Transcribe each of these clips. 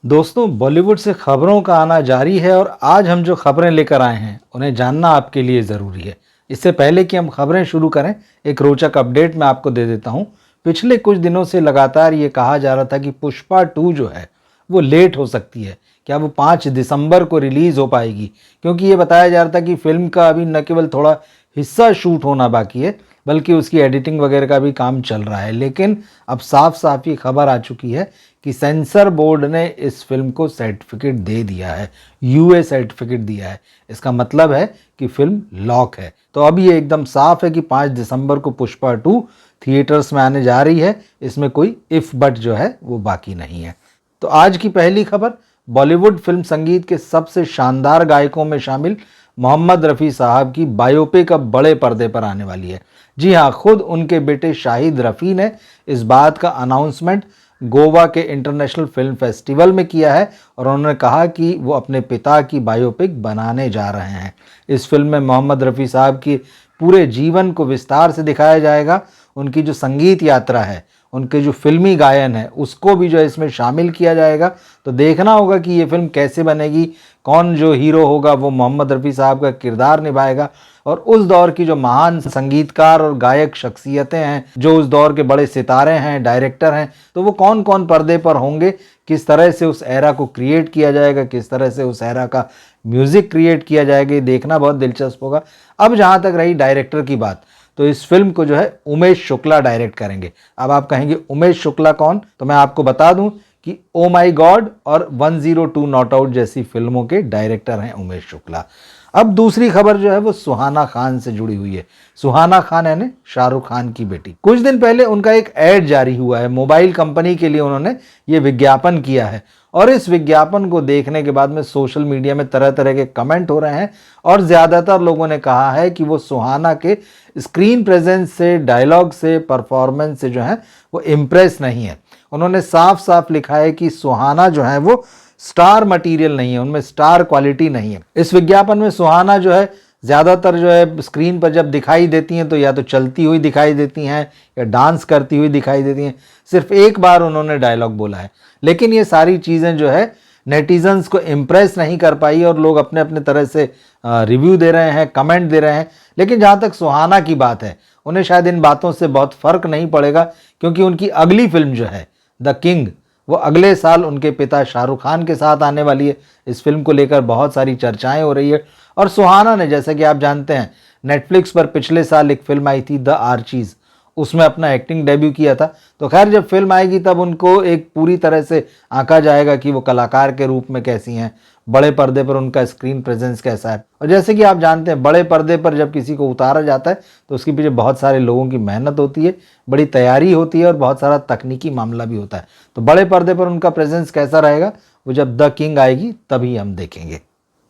दोस्तों, बॉलीवुड से खबरों का आना जारी है और आज हम जो खबरें लेकर आए हैं उन्हें जानना आपके लिए ज़रूरी है। इससे पहले कि हम खबरें शुरू करें, एक रोचक अपडेट मैं आपको दे देता हूं। पिछले कुछ दिनों से लगातार ये कहा जा रहा था कि पुष्पा 2 जो है वो लेट हो सकती है। क्या वो 5 दिसंबर को रिलीज़ हो पाएगी? क्योंकि ये बताया जा रहा था कि फिल्म का अभी न केवल थोड़ा हिस्सा शूट होना बाकी है, बल्कि उसकी एडिटिंग वगैरह का भी काम चल रहा है। लेकिन अब साफ साफ ये खबर आ चुकी है कि सेंसर बोर्ड ने इस फिल्म को सर्टिफिकेट दे दिया है, यूए सर्टिफिकेट दिया है। इसका मतलब है कि फिल्म लॉक है। तो अब ये एकदम साफ है कि 5 दिसंबर को पुष्पा 2 थिएटर्स में आने जा रही है। इसमें कोई इफ बट जो है वो बाकी नहीं है। तो आज की पहली खबर, बॉलीवुड फिल्म संगीत के सबसे शानदार गायकों में शामिल मोहम्मद रफ़ी साहब की बायोपिक अब बड़े पर्दे पर आने वाली है। जी हाँ, खुद उनके बेटे शाहिद रफ़ी ने इस बात का अनाउंसमेंट गोवा के इंटरनेशनल फिल्म फेस्टिवल में किया है और उन्होंने कहा कि वो अपने पिता की बायोपिक बनाने जा रहे हैं। इस फिल्म में मोहम्मद रफ़ी साहब की पूरे जीवन को विस्तार से दिखाया जाएगा। उनकी जो संगीत यात्रा है, उनके जो फिल्मी गायन है, उसको भी जो है इसमें शामिल किया जाएगा। तो देखना होगा कि ये फिल्म कैसे बनेगी, कौन जो हीरो होगा वो मोहम्मद रफ़ी साहब का किरदार निभाएगा और उस दौर की जो महान संगीतकार और गायक शख्सियतें हैं, जो उस दौर के बड़े सितारे हैं, डायरेक्टर हैं, तो वो कौन कौन पर्दे पर होंगे, किस तरह से उस एरा को क्रिएट किया जाएगा, किस तरह से उस एरा का म्यूज़िक क्रिएट किया जाएगा, ये देखना बहुत दिलचस्प होगा। अब जहाँ तक रही डायरेक्टर की बात, तो इस फिल्म को जो है उमेश शुक्ला डायरेक्ट करेंगे। अब आप कहेंगे उमेश शुक्ला कौन? तो मैं आपको बता दूं कि ओ माई गॉड और 102 नॉट आउट जैसी फिल्मों के डायरेक्टर हैं उमेश शुक्ला। अब दूसरी खबर जो है वो सुहाना खान से जुड़ी हुई है। सुहाना खान यानी शाहरुख खान की बेटी। कुछ दिन पहले उनका एक ऐड जारी हुआ है, मोबाइल कंपनी के लिए उन्होंने ये विज्ञापन किया है और इस विज्ञापन को देखने के बाद में सोशल मीडिया में तरह तरह के कमेंट हो रहे हैं और ज़्यादातर लोगों ने कहा है कि वो सुहाना के स्क्रीन प्रेजेंस से, डायलॉग से, परफॉर्मेंस से जो है वो इम्प्रेस नहीं है। उन्होंने साफ साफ लिखा है कि सुहाना जो है वो स्टार मटेरियल नहीं है, उनमें स्टार क्वालिटी नहीं है। इस विज्ञापन में सुहाना जो है ज़्यादातर जो है स्क्रीन पर जब दिखाई देती हैं तो या तो चलती हुई दिखाई देती हैं या डांस करती हुई दिखाई देती हैं। सिर्फ एक बार उन्होंने डायलॉग बोला है, लेकिन ये सारी चीज़ें जो है नेटिजन्स को इम्प्रेस नहीं कर पाई और लोग अपने अपने तरह से रिव्यू दे रहे हैं, कमेंट दे रहे हैं। लेकिन जहाँ तक सुहाना की बात है, उन्हें शायद इन बातों से बहुत फ़र्क नहीं पड़ेगा, क्योंकि उनकी अगली फिल्म जो है द किंग, वो अगले साल उनके पिता शाहरुख खान के साथ आने वाली है। इस फिल्म को लेकर बहुत सारी चर्चाएं हो रही है और सुहाना ने, जैसे कि आप जानते हैं, नेटफ्लिक्स पर पिछले साल एक फिल्म आई थी द आर्चीज़, उसमें अपना एक्टिंग डेब्यू किया था। तो खैर, जब फिल्म आएगी तब उनको एक पूरी तरह से आंका जाएगा कि वो कलाकार के रूप में कैसी हैं, बड़े पर्दे पर उनका स्क्रीन प्रेजेंस कैसा है। और जैसे कि आप जानते हैं, बड़े पर्दे पर जब किसी को उतारा जाता है तो उसके पीछे बहुत सारे लोगों की मेहनत होती है, बड़ी तैयारी होती है और बहुत सारा तकनीकी मामला भी होता है। तो बड़े पर्दे पर उनका प्रेजेंस कैसा रहेगा वो जब द किंग आएगी तभी हम देखेंगे।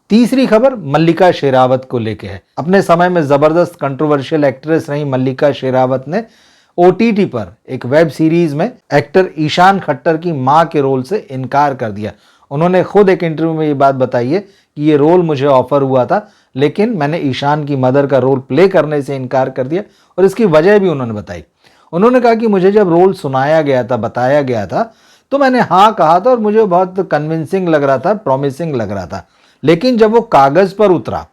तीसरी खबर मल्लिका शेरावत को लेके है। अपने समय में जबरदस्त कंट्रोवर्शियल एक्ट्रेस रही मल्लिका शेरावत ने ओटीटी पर एक वेब सीरीज में एक्टर ईशान खट्टर की मां के रोल से इनकार कर दिया। उन्होंने खुद एक इंटरव्यू में ये बात बताई है कि ये रोल मुझे ऑफर हुआ था, लेकिन मैंने ईशान की मदर का रोल प्ले करने से इनकार कर दिया और इसकी वजह भी उन्होंने बताई। उन्होंने कहा कि मुझे जब रोल सुनाया गया था, बताया गया था, तो मैंने हाँ कहा था और मुझे बहुत कन्विंसिंग लग रहा था, प्रॉमिसिंग लग रहा था। लेकिन जब वो कागज़ पर उतरा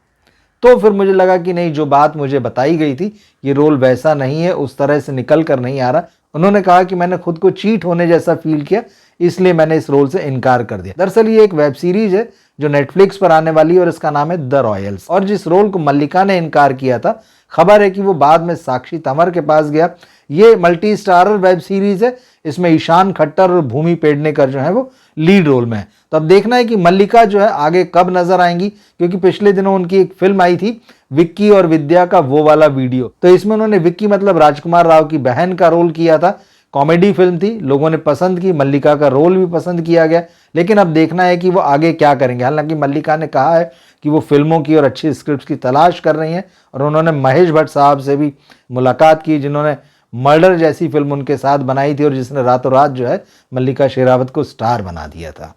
तो फिर मुझे लगा कि नहीं, जो बात मुझे बताई गई थी, ये रोल वैसा नहीं है, उस तरह से निकल कर नहीं आ रहा। उन्होंने कहा कि मैंने खुद को चीट होने जैसा फील किया, इसलिए मैंने इस रोल से इनकार कर दिया। दरअसल ये एक वेब सीरीज है जो नेटफ्लिक्स पर आने वाली है और इसका नाम है द रॉयल्स। और जिस रोल को मल्लिका ने इनकार किया था, खबर है कि वो बाद में साक्षी तंवर के पास गया। ये मल्टी स्टारर वेब सीरीज है, इसमें ईशान खट्टर और भूमि पेडनेकर जो है वो लीड रोल में है। तो अब देखना है कि मल्लिका जो है आगे कब नजर आएंगी, क्योंकि पिछले दिनों उनकी एक फिल्म आई थी विक्की और विद्या का वो वाला वीडियो। तो इसमें उन्होंने विक्की मतलब राजकुमार राव की बहन का रोल किया था। कॉमेडी फिल्म थी, लोगों ने पसंद की, मल्लिका का रोल भी पसंद किया गया। लेकिन अब देखना है कि वो आगे क्या करेंगे। हालांकि मल्लिका ने कहा है कि वो फिल्मों की और अच्छी स्क्रिप्ट की तलाश कर रही हैं और उन्होंने महेश भट्ट साहब से भी मुलाकात की, जिन्होंने मर्डर जैसी फिल्म उनके साथ बनाई थी और जिसने रातों रात जो है मल्लिका शेरावत को स्टार बना दिया था।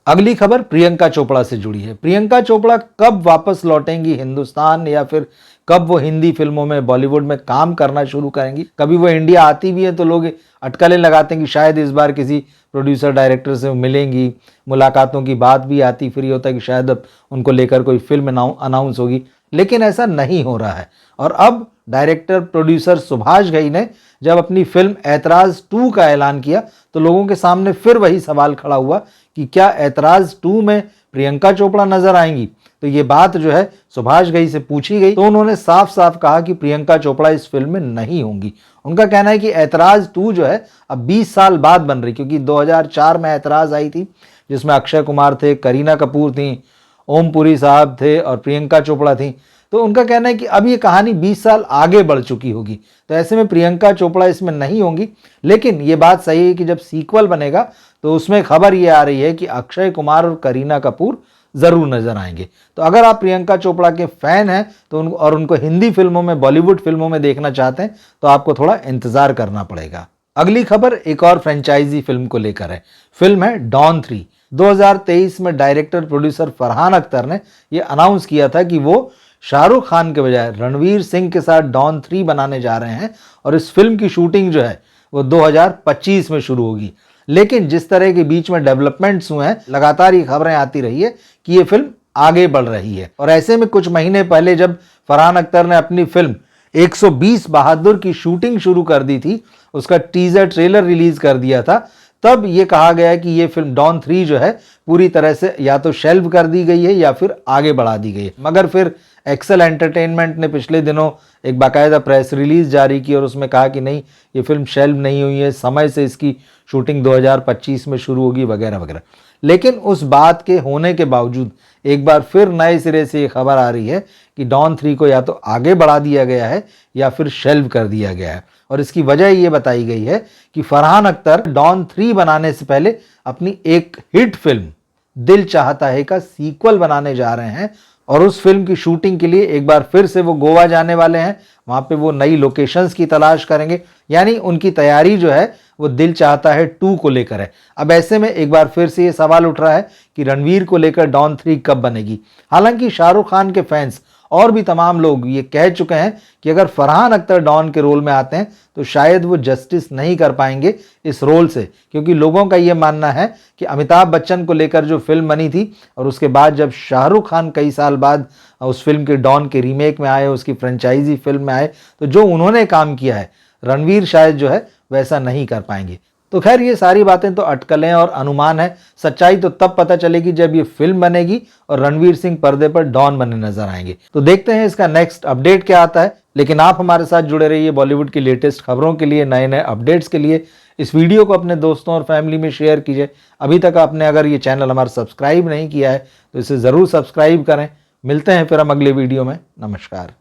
अगली खबर प्रियंका चोपड़ा से जुड़ी है। प्रियंका चोपड़ा कब वापस लौटेंगी हिंदुस्तान या फिर कब वो हिंदी फिल्मों में, बॉलीवुड में काम करना शुरू करेंगी। कभी वो इंडिया आती भी है तो लोग अटकलें लगाते हैं कि शायद इस बार किसी प्रोड्यूसर डायरेक्टर से मिलेंगी, मुलाकातों की बात भी आती फिर ये होता है कि शायद अब उनको लेकर कोई फिल्म अनाउंस होगी, लेकिन ऐसा नहीं हो रहा है। और अब डायरेक्टर प्रोड्यूसर सुभाष घई ने जब अपनी फिल्म ऐतराज़ 2 का ऐलान किया तो लोगों के सामने फिर वही सवाल खड़ा हुआ कि क्या ऐतराज़ 2 में प्रियंका चोपड़ा नजर आएंगी। तो ये बात जो है सुभाष घई से पूछी गई तो उन्होंने साफ साफ कहा कि प्रियंका चोपड़ा इस फिल्म में नहीं होंगी। उनका कहना है कि ऐतराज़ 2 जो है अब 20 साल बाद बन रही, क्योंकि 2004 में ऐतराज़ आई थी जिसमें अक्षय कुमार थे, करीना कपूर थी, ओम पुरी साहब थे और प्रियंका चोपड़ा थी। तो उनका कहना है कि अब ये कहानी 20 साल आगे बढ़ चुकी होगी, तो ऐसे में प्रियंका चोपड़ा इसमें नहीं होंगी। लेकिन ये बात सही है कि जब सीक्वल बनेगा तो उसमें खबर ये आ रही है कि अक्षय कुमार और करीना कपूर ज़रूर नजर आएंगे। तो अगर आप प्रियंका चोपड़ा के फैन हैं तो उनको हिंदी फिल्मों में, बॉलीवुड फिल्मों में देखना चाहते हैं तो आपको थोड़ा इंतजार करना पड़ेगा। अगली खबर एक और फ्रेंचाइजी फिल्म को लेकर है। फिल्म है डॉन 3। 2023 में डायरेक्टर प्रोड्यूसर फरहान अख्तर ने यह अनाउंस किया था कि वो शाहरुख खान के बजाय रणवीर सिंह के साथ डॉन 3 बनाने जा रहे हैं और इस फिल्म की शूटिंग जो है वो 2025 में शुरू होगी। लेकिन जिस तरह के बीच में डेवलपमेंट्स हुए हैं, लगातार ये खबरें आती रही है कि ये फिल्म आगे बढ़ रही है। और ऐसे में कुछ महीने पहले जब फरहान अख्तर ने अपनी फिल्म 120 बहादुर की शूटिंग शुरू कर दी थी, उसका टीजर ट्रेलर रिलीज कर दिया था, तब ये कहा गया कि ये फिल्म डॉन 3 जो है पूरी तरह से या तो शेल्व कर दी गई है या फिर आगे बढ़ा दी गई है। मगर फिर एक्सेल एंटरटेनमेंट ने पिछले दिनों एक बाकायदा प्रेस रिलीज जारी की और उसमें कहा कि नहीं, ये फिल्म शेल्व नहीं हुई है, समय से इसकी शूटिंग 2025 में शुरू होगी वगैरह वगैरह। लेकिन उस बात के होने के बावजूद एक बार फिर नए सिरे से ये खबर आ रही है कि डॉन 3 को या तो आगे बढ़ा दिया गया है या फिर शेल्व कर दिया गया है। और इसकी वजह ये बताई गई है कि फरहान अख्तर डॉन 3 बनाने से पहले अपनी एक हिट फिल्म दिल चाहता है का सीक्वल बनाने जा रहे हैं और उस फिल्म की शूटिंग के लिए एक बार फिर से वो गोवा जाने वाले हैं। वहाँ पे वो नई लोकेशंस की तलाश करेंगे, यानी उनकी तैयारी जो है वो दिल चाहता है 2 को लेकर है। अब ऐसे में एक बार फिर से ये सवाल उठ रहा है कि रणवीर को लेकर डॉन 3 कब बनेगी। हालांकि शाहरुख खान के फैंस और भी तमाम लोग ये कह चुके हैं कि अगर फरहान अख्तर डॉन के रोल में आते हैं तो शायद वो जस्टिस नहीं कर पाएंगे इस रोल से, क्योंकि लोगों का ये मानना है कि अमिताभ बच्चन को लेकर जो फिल्म बनी थी और उसके बाद जब शाहरुख खान कई साल बाद उस फिल्म के डॉन के रीमेक में आए, उसकी फ्रेंचाइजी फिल्म में आए, तो जो उन्होंने काम किया है रणवीर शायद जो है वैसा नहीं कर पाएंगे। तो खैर ये सारी बातें तो अटकलें और अनुमान है, सच्चाई तो तब पता चलेगी जब ये फिल्म बनेगी और रणवीर सिंह पर्दे पर डॉन बने नजर आएंगे। तो देखते हैं इसका नेक्स्ट अपडेट क्या आता है। लेकिन आप हमारे साथ जुड़े रहिए बॉलीवुड की लेटेस्ट खबरों के लिए, नए नए अपडेट्स के लिए। इस वीडियो को अपने दोस्तों और फैमिली में शेयर कीजिए। अभी तक आपने अगर ये चैनल हमारा सब्सक्राइब नहीं किया है तो इसे ज़रूर सब्सक्राइब करें। मिलते हैं फिर हम अगले वीडियो में। नमस्कार।